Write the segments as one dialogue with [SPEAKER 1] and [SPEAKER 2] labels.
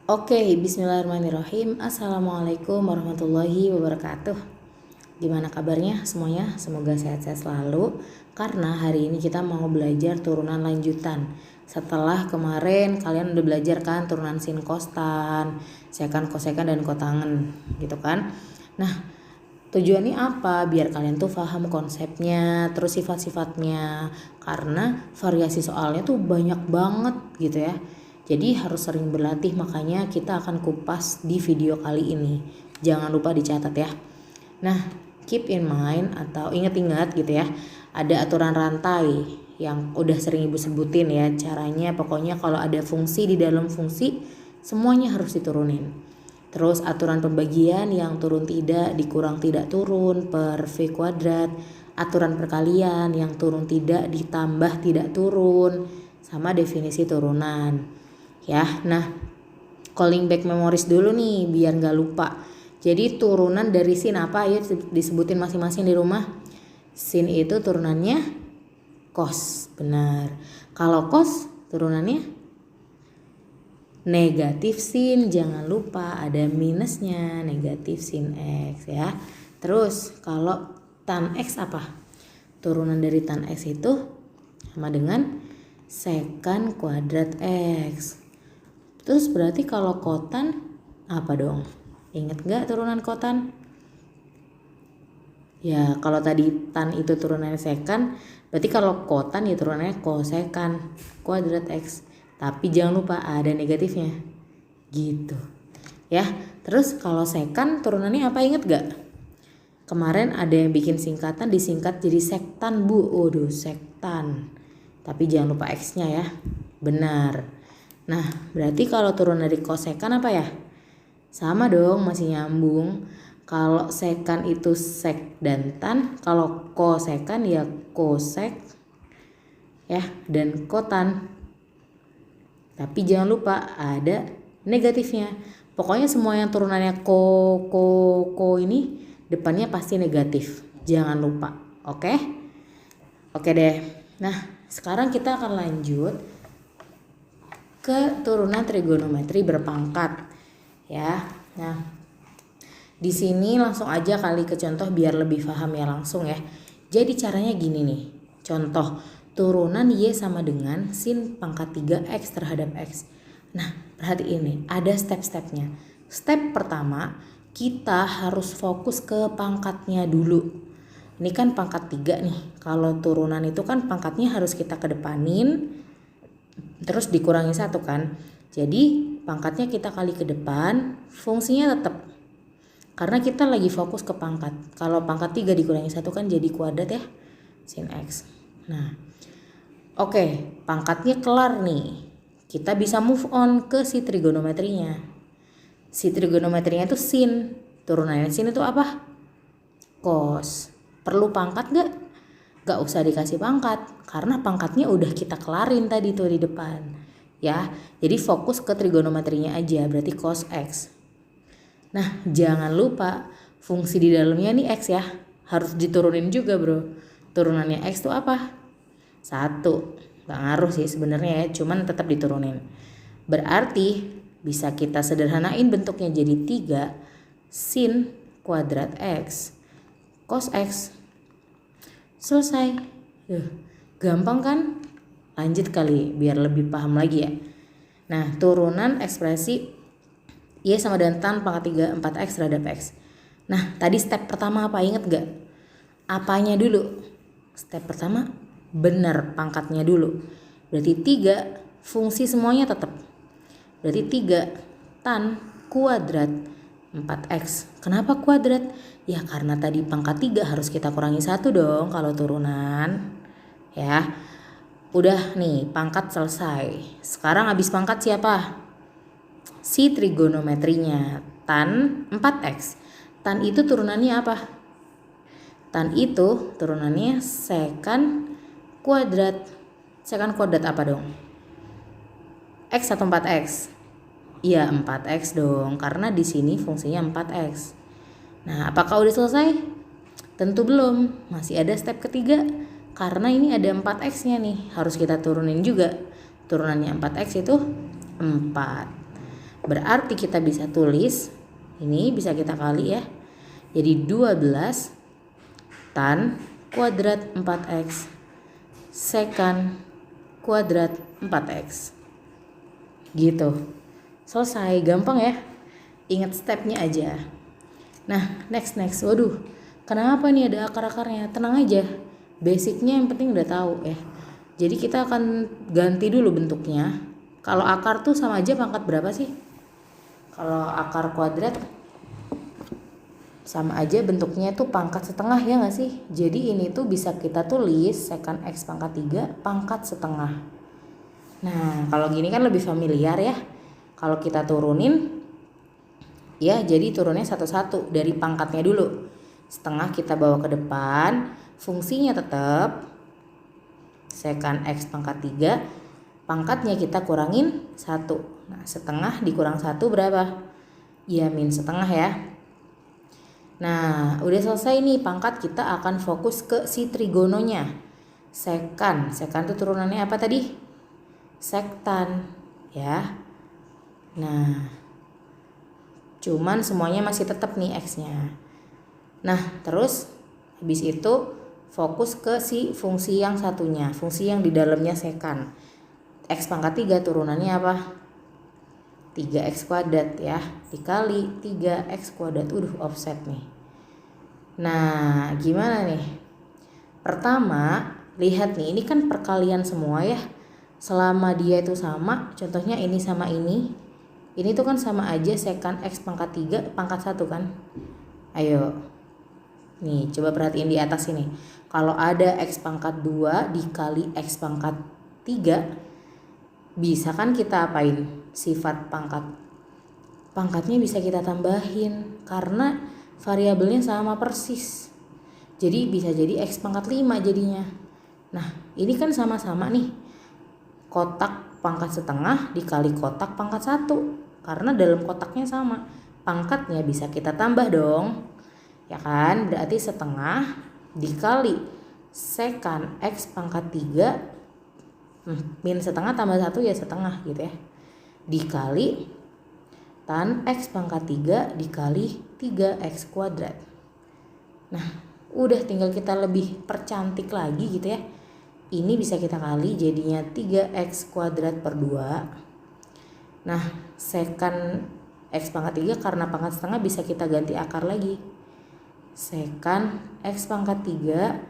[SPEAKER 1] Oke, bismillahirrahmanirrahim. Assalamualaikum warahmatullahi wabarakatuh. Gimana kabarnya semuanya? Semoga sehat-sehat selalu. Karena hari ini kita mau belajar turunan lanjutan. Setelah kemarin kalian udah belajar kan turunan sin kostan, sekan kosekan dan kotangen gitu kan. Nah, tujuannya apa? Biar kalian tuh paham konsepnya, terus sifat-sifatnya. Karena variasi soalnya tuh banyak banget gitu ya. Jadi harus sering berlatih, makanya kita akan kupas di video kali ini. Jangan lupa dicatat ya. Nah, keep in mind atau ingat-ingat gitu ya. Ada aturan rantai yang udah sering Ibu sebutin ya. Caranya pokoknya kalau ada fungsi di dalam fungsi, semuanya harus diturunin. Terus aturan pembagian yang turun tidak, dikurang tidak turun per V kuadrat. Aturan perkalian yang turun tidak, ditambah tidak turun. Sama definisi turunan. Ya, nah calling back memories dulu nih biar gak lupa. Jadi turunan dari sin apa ya disebutin masing-masing di rumah. Sin itu turunannya cos, benar. Kalau cos turunannya negatif sin, jangan lupa ada minusnya, negatif sin x ya. Terus kalau tan x apa? Turunan dari tan x itu sama dengan sekan kuadrat x. Terus berarti kalau kotan apa dong? Ingat gak turunan kotan? Ya kalau tadi tan itu turunannya sekan, berarti kalau kotan ya turunannya kosekan kuadrat x. Tapi jangan lupa ada negatifnya. Gitu. Ya, terus kalau sekan turunannya apa, inget gak? Kemarin ada yang bikin singkatan disingkat jadi sektan bu. Waduh, sektan. Tapi jangan lupa x-nya ya. Benar. Nah, berarti kalau turun dari kosekan apa ya? Sama dong, masih nyambung. Kalau sekan itu sek dan tan, kalau kosekan ya kosek ya dan kotan. Tapi jangan lupa ada negatifnya. Pokoknya semua yang turunannya ko ini depannya pasti negatif. Jangan lupa. Oke? Oke deh. Nah, sekarang kita akan lanjut ke turunan trigonometri berpangkat ya. Nah, di sini langsung aja kali ke contoh biar lebih paham ya langsung ya. Jadi caranya gini nih. Contoh turunan y sama dengan sin pangkat 3x terhadap x. Nah, perhatiin nih, ada step-stepnya. Step pertama, kita harus fokus ke pangkatnya dulu. Ini kan pangkat 3 nih. Kalau turunan itu kan pangkatnya harus kita kedepanin, terus dikurangi 1 kan. Jadi pangkatnya kita kali ke depan, fungsinya tetap. Karena kita lagi fokus ke pangkat. Kalau pangkat 3 dikurangi 1 kan jadi kuadrat ya, sin x. Nah, oke, pangkatnya kelar nih. Kita bisa move on ke si trigonometrinya. Si trigonometrinya itu sin. Turunannya sin itu apa? Cos. Perlu pangkat gak? Gak usah dikasih pangkat, karena pangkatnya udah kita kelarin tadi tuh di depan. Ya, jadi fokus ke trigonometrinya aja, berarti cos x. Nah, jangan lupa fungsi di dalamnya nih x ya. Harus diturunin juga bro. Turunannya x tuh apa? 1. Gak ngaruh sih sebenarnya ya, cuman tetap diturunin. Berarti bisa kita sederhanain bentuknya jadi 3 sin kuadrat x cos x. Selesai. Gampang kan? Lanjut kali biar lebih paham lagi ya. Nah, turunan ekspresi y sama dengan tan pangkat 3 4x terhadap x. Nah, tadi step pertama apa, inget gak? Apanya dulu? Step pertama benar pangkatnya dulu. Berarti 3 fungsi semuanya tetap. Berarti 3 tan kuadrat 4x. Kenapa kuadrat? Ya karena tadi pangkat 3 harus kita kurangi 1 dong kalau turunan. Ya. Udah nih, pangkat selesai. Sekarang habis pangkat siapa? Si trigonometrinya, tan 4x. Tan itu turunannya apa? Tan itu turunannya sekan kuadrat. Sekan kuadrat apa dong? X atau 4x? Iya 4x dong, karena di sini fungsinya 4x. Nah, apakah udah selesai? Tentu belum, masih ada step ketiga. Karena ini ada 4x-nya nih, harus kita turunin juga. Turunannya 4x itu 4. Berarti kita bisa tulis, ini bisa kita kali ya. Jadi 12 tan kuadrat 4x sekan kuadrat 4x. Gitu. Selesai, gampang ya. Ingat stepnya aja. Nah, next. Waduh, kenapa nih ada akar-akarnya? Tenang aja. Basicnya yang penting udah tahu ya. Jadi kita akan ganti dulu bentuknya. Kalau akar tuh sama aja pangkat berapa sih? Kalau akar kuadrat sama aja bentuknya itu pangkat setengah, ya nggak sih? Jadi ini tuh bisa kita tulis sekan x pangkat 3 pangkat setengah. Nah, kalau gini kan lebih familiar ya. Kalau kita turunin, ya jadi turunnya satu-satu dari pangkatnya dulu. Setengah kita bawa ke depan, fungsinya tetap sekan x pangkat 3, pangkatnya kita kurangin 1. Nah, setengah dikurang 1 berapa? Ya, min setengah ya. Nah, udah selesai nih, pangkat kita akan fokus ke si trigononya. Sekan itu turunannya apa tadi? Sektan ya. Nah, cuman semuanya masih tetap nih x-nya. Nah, terus habis itu fokus ke si fungsi yang satunya, fungsi yang di dalamnya sekan. X pangkat 3 turunannya apa? 3x kuadrat ya, dikali 3x kuadrat. Offset nih. Nah, gimana nih? Pertama, lihat nih, ini kan perkalian semua ya. Selama dia itu sama, contohnya ini sama ini tuh kan sama aja sekan x pangkat 3 pangkat 1 kan. Ayo, nih coba perhatiin di atas ini. Kalau ada x pangkat 2 dikali x pangkat 3, bisa kan kita apain? Sifat pangkatnya bisa kita tambahin karena variabelnya sama persis. Jadi bisa jadi x pangkat 5 jadinya. Nah, ini kan sama-sama nih. Kotak pangkat setengah dikali kotak pangkat 1. Karena dalam kotaknya sama. Pangkatnya bisa kita tambah dong. Ya kan? Berarti setengah dikali sekan x pangkat 3 min setengah tambah 1 ya setengah gitu ya. Dikali tan x pangkat 3 dikali 3x kuadrat. Nah, udah tinggal kita lebih percantik lagi gitu ya. Ini bisa kita kali jadinya 3x kuadrat per 2. Nah, sekan x pangkat 3 karena pangkat setengah bisa kita ganti akar lagi. Sekan x pangkat 3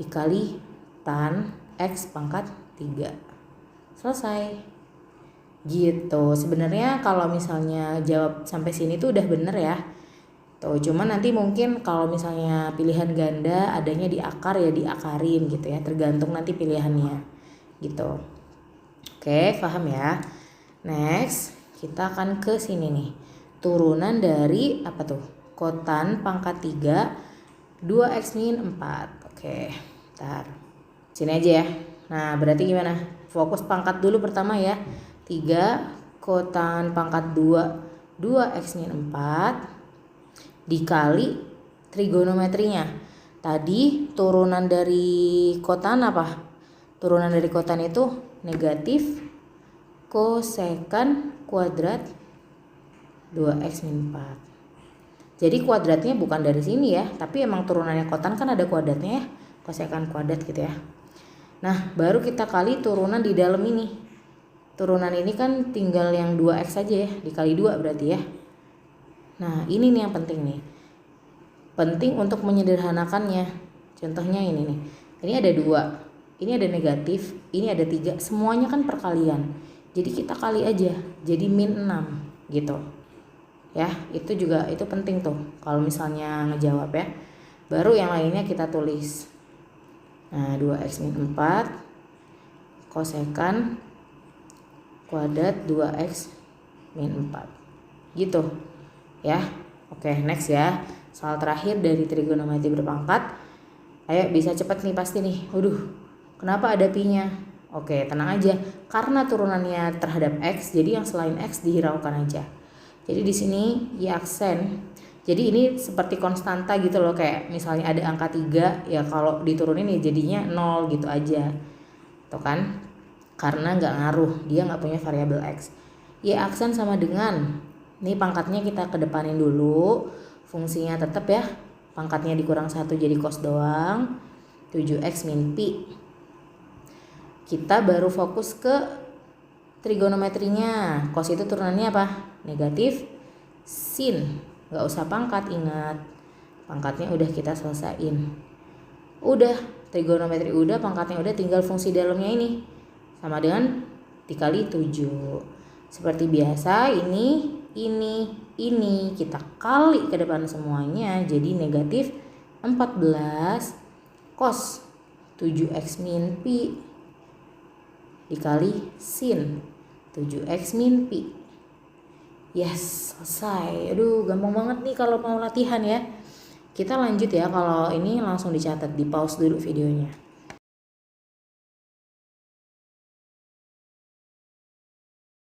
[SPEAKER 1] dikali tan x pangkat 3. Selesai. Gitu. Sebenarnya kalau misalnya jawab sampai sini tuh udah bener ya. Tuh, cuman nanti mungkin kalau misalnya pilihan ganda adanya di akar ya diakarin gitu ya, tergantung nanti pilihannya gitu. Oke, paham ya. Next, kita akan ke sini nih. Turunan dari apa tuh? Kotan pangkat 3 2x min 4. Oke, bentar. Sini aja ya. Nah, berarti gimana? Fokus pangkat dulu pertama ya. 3 kotan pangkat 2 2x min 4 dikali trigonometrinya. Tadi turunan dari kotan apa? Turunan dari kotan itu negatif kosekan kuadrat 2x min 4. Jadi kuadratnya bukan dari sini ya, tapi emang turunannya kotan kan ada kuadratnya ya, kosekan kuadrat gitu ya. Nah, baru kita kali turunan di dalam ini. Turunan ini kan tinggal yang 2x saja ya, dikali 2 berarti ya. Nah, ini nih yang penting nih. Penting untuk menyederhanakannya. Contohnya ini nih. Ini ada 2. Ini ada negatif, ini ada 3. Semuanya kan perkalian. Jadi kita kali aja. Jadi min 6 gitu. Ya, itu juga itu penting tuh kalau misalnya ngejawab ya. Baru yang lainnya kita tulis. Nah, 2x min 4 kosekan kuadrat 2x min 4. Gitu. Ya, oke, next ya. Soal terakhir dari trigonometri berpangkat. Ayo bisa cepat nih pasti nih. Kenapa ada pi-nya? Oke, tenang aja. Karena turunannya terhadap x, jadi yang selain x dihiraukan aja. Jadi di sini ya aksen. Jadi ini seperti konstanta gitu loh, kayak misalnya ada angka 3, ya kalau diturunin ya jadinya 0 gitu aja. Tuh kan? Karena nggak ngaruh, dia nggak punya variabel x. Y aksen sama dengan, ini pangkatnya kita kedepanin dulu, fungsinya tetap ya, pangkatnya dikurang 1 jadi cos doang, 7x min pi. Kita baru fokus ke trigonometrinya. Cos itu turunannya apa? Negatif sin. Gak usah pangkat, ingat. Pangkatnya udah kita selesain. Udah, trigonometri udah, pangkatnya udah, tinggal fungsi dalamnya ini. Sama dengan dikali 7. Seperti biasa, ini kita kali ke depan semuanya. Jadi negatif 14 cos 7x min pi dikali sin 7x min pi. Yes, selesai. Aduh, gampang banget nih kalau mau latihan ya. Kita lanjut ya, kalau ini langsung dicatat, di pause dulu videonya.